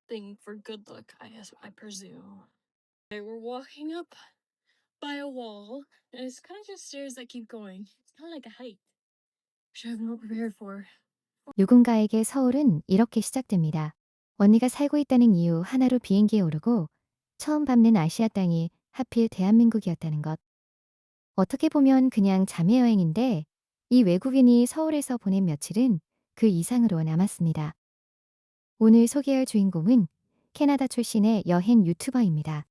thing for good luck, I presume. They were walking up by a wall, and it's kind of just stairs that keep going. It's kind of like a hike, which I have not prepared for. 누군가에게 서울은 이렇게 시작됩니다. 언니가 살고 있다는 이유 하나로 비행기에 오르고 처음 밟는 아시아 땅이 하필 대한민국이었다는 것. 어떻게 보면 그냥 자매 여행인데 이 외국인이 서울에서 보낸 며칠은 그 이상으로 남았습니다. 오늘 소개할 주인공은 캐나다 출신의 여행 유튜버입니다.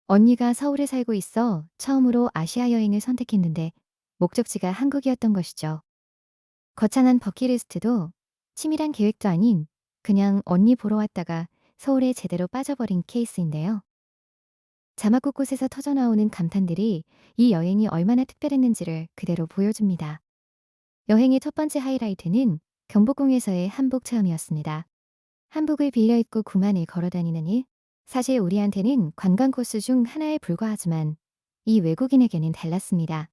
언니가 서울에 살고 있어 처음으로 아시아 여행을 선택했는데 목적지가 한국이었던 것이죠. 거창한 버킷리스트도 치밀한 계획도 아닌 그냥 언니 보러 왔다가 서울에 제대로 빠져버린 케이스인데요. 자막 곳곳에서 터져나오는 감탄들이 이 여행이 얼마나 특별했는지를 그대로 보여줍니다. 여행의 첫 번째 하이라이트는 경복궁에서의 한복 체험이었습니다. 한복을 빌려 입고 구만을 걸어 다니는 일. 사실 우리한테는 관광 코스 중 하나에 불과하지만 이 외국인에게는 달랐습니다.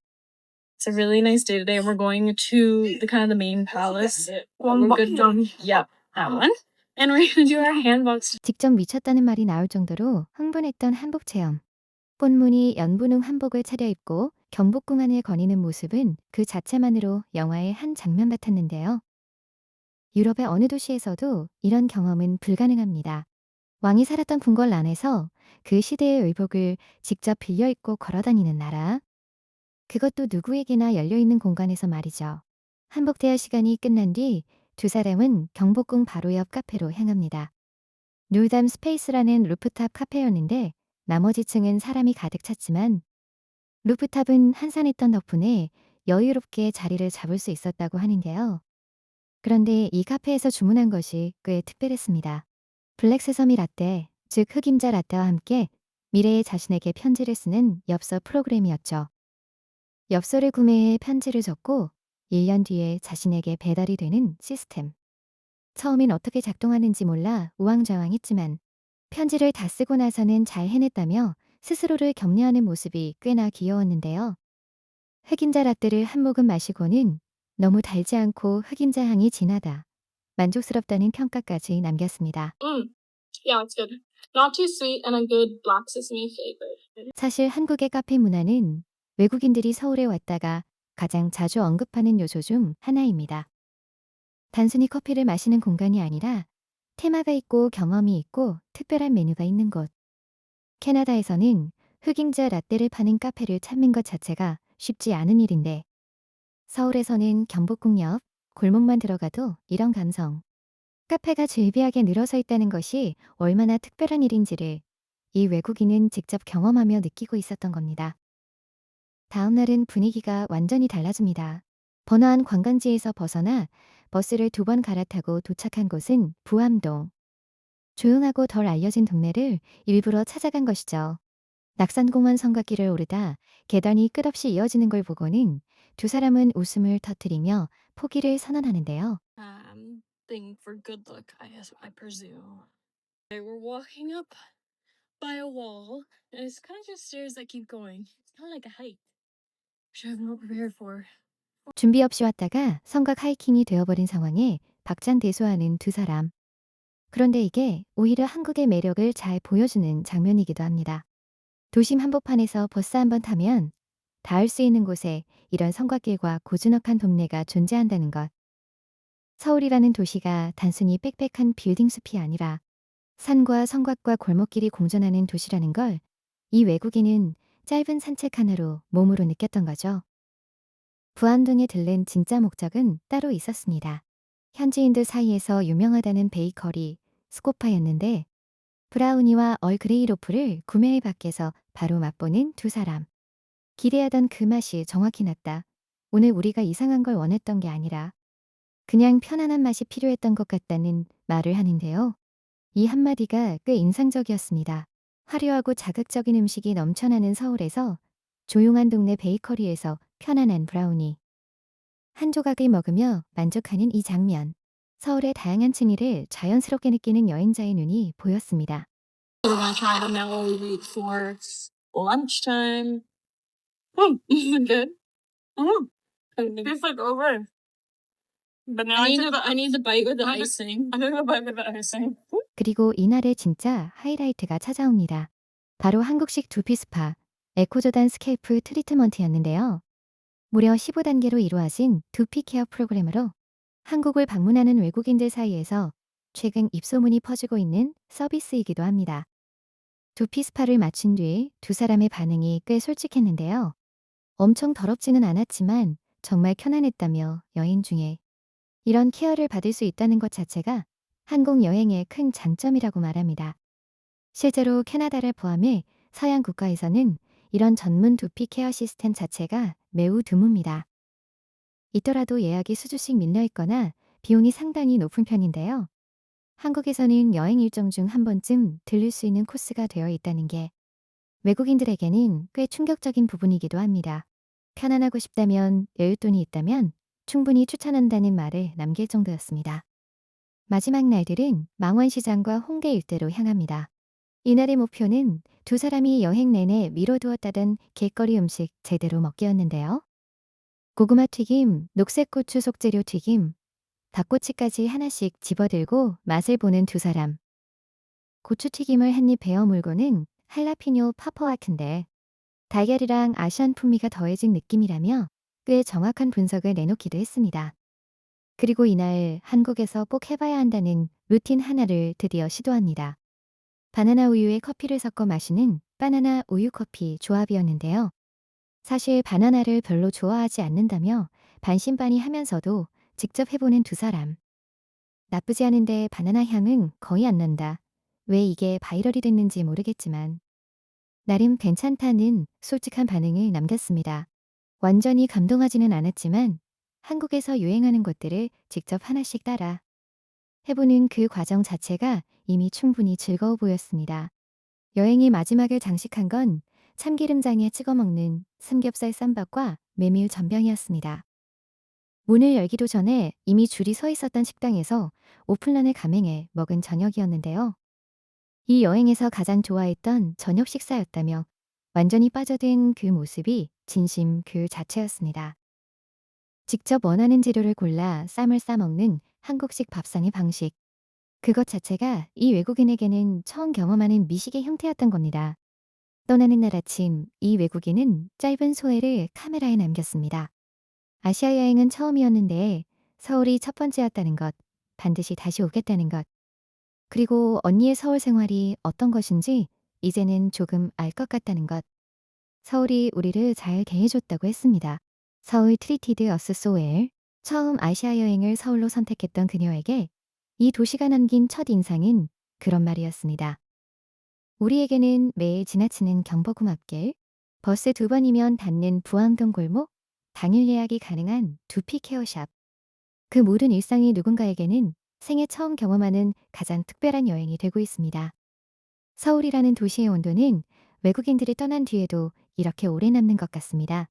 It's a really nice day today. We're going to the kind of the main palace. We're good. Yep, that one. And we're gonna do our handbox. 직접 미쳤다는 말이 나올 정도로 흥분했던 한복 체험. 본문이 연분홍 한복을 차려입고 경복궁 안을 거니는 모습은 그 자체만으로 영화의 한 장면 같았는데요. 유럽의 어느 도시에서도 이런 경험은 불가능합니다. 왕이 살았던 궁궐 안에서 그 시대의 의복을 직접 빌려 입고 걸어다니는 나라. 그것도 누구에게나 열려있는 공간에서 말이죠. 한복 대여 시간이 끝난 뒤 두 사람은 경복궁 바로 옆 카페로 향합니다. 놀담 스페이스라는 루프탑 카페였는데 나머지 층은 사람이 가득 찼지만 루프탑은 한산했던 덕분에 여유롭게 자리를 잡을 수 있었다고 하는데요. 그런데 이 카페에서 주문한 것이 꽤 특별했습니다. 블랙 세서미 라떼, 즉 흑임자 라떼와 함께 미래의 자신에게 편지를 쓰는 엽서 프로그램이었죠. 엽서를 구매해 편지를 적고 1년 뒤에 자신에게 배달이 되는 시스템. 처음엔 어떻게 작동하는지 몰라 우왕좌왕했지만 편지를 다 쓰고 나서는 잘 해냈다며 스스로를 격려하는 모습이 꽤나 귀여웠는데요. 흑임자 라떼를 한 모금 마시고는 너무 달지 않고 흑임자 향이 진하다. 만족스럽다는 평가까지 남겼습니다. Yeah, it's good. Not too sweet and a good black sesame flavor. 사실 한국의 카페 문화는 외국인들이 서울에 왔다가 가장 자주 언급하는 요소 중 하나입니다. 단순히 커피를 마시는 공간이 아니라 테마가 있고 경험이 있고 특별한 메뉴가 있는 곳. 캐나다에서는 흑임자 라떼를 파는 카페를 찾는 것 자체가 쉽지 않은 일인데 서울에서는 경복궁 옆 골목만 들어가도 이런 감성. 카페가 즐비하게 늘어서 있다는 것이 얼마나 특별한 일인지를 이 외국인은 직접 경험하며 느끼고 있었던 겁니다. 다음 날은 분위기가 완전히 달라집니다. 번화한 관광지에서 벗어나 버스를 2번 갈아타고 도착한 곳은 부암동. 조용하고 덜 알려진 동네를 일부러 찾아간 것이죠. 낙산공원 성곽길을 오르다 계단이 끝없이 이어지는 걸 보고는 두 사람은 웃음을 터뜨리며 포기를 선언하는데요. Thing for good luck, I presume. They were walking up by a wall, and it's kind of just stairs that keep going. It's kind of like a hike, which I have not prepared for. 준비 없이 왔다가 성곽 하이킹이 되어버린 상황에 박장대소하는 두 사람. 그런데 이게 오히려 한국의 매력을 잘 보여주는 장면이기도 합니다. 도심 한복판에서 버스 한 번 타면 닿을 수 있는 곳에 이런 성곽길과 고즈넉한 동네가 존재한다는 것. 서울이라는 도시가 단순히 빽빽한 빌딩 숲이 아니라 산과 성곽과 골목길이 공존하는 도시라는 걸 이 외국인은 짧은 산책 하나로 몸으로 느꼈던 거죠. 부안동에 들른 진짜 목적은 따로 있었습니다. 현지인들 사이에서 유명하다는 베이커리 스코파였는데 브라우니와 얼그레이 로프를 구매해 밖에서 바로 맛보는 두 사람. 기대하던 그 맛이 정확히 났다. 오늘 우리가 이상한 걸 원했던 게 아니라 그냥 편안한 맛이 필요했던 것 같다는 말을 하는데요. 이 한마디가 꽤 인상적이었습니다. 화려하고 자극적인 음식이 넘쳐나는 서울에서 조용한 동네 베이커리에서 편안한 브라우니. 한 조각을 먹으며 만족하는 이 장면. 서울의 다양한 층위를 자연스럽게 느끼는 여행자의 눈이 보였습니다. We're gonna try them now while we wait for lunchtime. Is it good? Oh, it's like over. But now I need the bite with the I need- icing. I think the bite with the icing. 그리고 이날의 진짜 하이라이트가 찾아옵니다. 바로 한국식 두피 스파, 에코조단 스케이프 트리트먼트였는데요. 무려 15단계로 이루어진 두피 케어 프로그램으로 한국을 방문하는 외국인들 사이에서 최근 입소문이 퍼지고 있는 서비스이기도 합니다. 두피 스파를 마친 뒤 두 사람의 반응이 꽤 솔직했는데요. 엄청 더럽지는 않았지만 정말 편안했다며 여행 중에 이런 케어를 받을 수 있다는 것 자체가 한국 여행의 큰 장점이라고 말합니다. 실제로 캐나다를 포함해 서양 국가에서는 이런 전문 두피 케어 시스템 자체가 매우 드뭅니다. 있더라도 예약이 수주씩 밀려 있거나 비용이 상당히 높은 편인데요. 한국에서는 여행 일정 중 한 번쯤 들릴 수 있는 코스가 되어 있다는 게 외국인들에게는 꽤 충격적인 부분이기도 합니다. 편안하고 싶다면, 여윳돈이 있다면 충분히 추천한다는 말을 남길 정도였습니다. 마지막 날들은 망원시장과 홍대 일대로 향합니다. 이날의 목표는 두 사람이 여행 내내 미뤄두었다던 길거리 음식 제대로 먹기였는데요. 고구마 튀김, 녹색 고추 속재료 튀김, 닭꼬치까지 하나씩 집어들고 맛을 보는 두 사람. 고추튀김을 한 입 베어 물고는 할라피뇨 파퍼와트인데 달걀이랑 아시안 풍미가 더해진 느낌이라며 꽤 정확한 분석을 내놓기도 했습니다. 그리고 이날 한국에서 꼭 해봐야 한다는 루틴 하나를 드디어 시도합니다. 바나나 우유에 커피를 섞어 마시는 바나나 우유 커피 조합이었는데요. 사실 바나나를 별로 좋아하지 않는다며 반신반의하면서도 직접 해보는 두 사람. 나쁘지 않은데 바나나 향은 거의 안 난다. 왜 이게 바이럴이 됐는지 모르겠지만 나름 괜찮다는 솔직한 반응을 남겼습니다. 완전히 감동하지는 않았지만 한국에서 유행하는 것들을 직접 하나씩 따라 해보는 그 과정 자체가 이미 충분히 즐거워 보였습니다. 여행의 마지막을 장식한 건 참기름장에 찍어 먹는 삼겹살 쌈밥과 메밀 전병이었습니다. 문을 열기도 전에 이미 줄이 서 있었던 식당에서 오픈런을 감행해 먹은 저녁이었는데요. 이 여행에서 가장 좋아했던 저녁 식사였다며 완전히 빠져든 그 모습이 진심 그 자체였습니다. 직접 원하는 재료를 골라 쌈을 싸먹는 한국식 밥상의 방식. 그것 자체가 이 외국인에게는 처음 경험하는 미식의 형태였던 겁니다. 떠나는 날 아침, 이 외국인은 짧은 소회를 카메라에 남겼습니다. 아시아 여행은 처음이었는데 서울이 첫 번째였다는 것, 반드시 다시 오겠다는 것, 그리고 언니의 서울 생활이 어떤 것인지 이제는 조금 알 것 같다는 것. 서울이 우리를 잘 대해줬다고 했습니다. 서울 트리티드 어스 소웰. 처음 아시아 여행을 서울로 선택했던 그녀에게 이 도시가 남긴 첫 인상은 그런 말이었습니다. 우리에게는 매일 지나치는 경복궁 앞길, 버스 두 번이면 닿는 부항동 골목, 당일 예약이 가능한 두피 케어샵. 그 모든 일상이 누군가에게는 생애 처음 경험하는 가장 특별한 여행이 되고 있습니다. 서울이라는 도시의 온도는 외국인들이 떠난 뒤에도 이렇게 오래 남는 것 같습니다.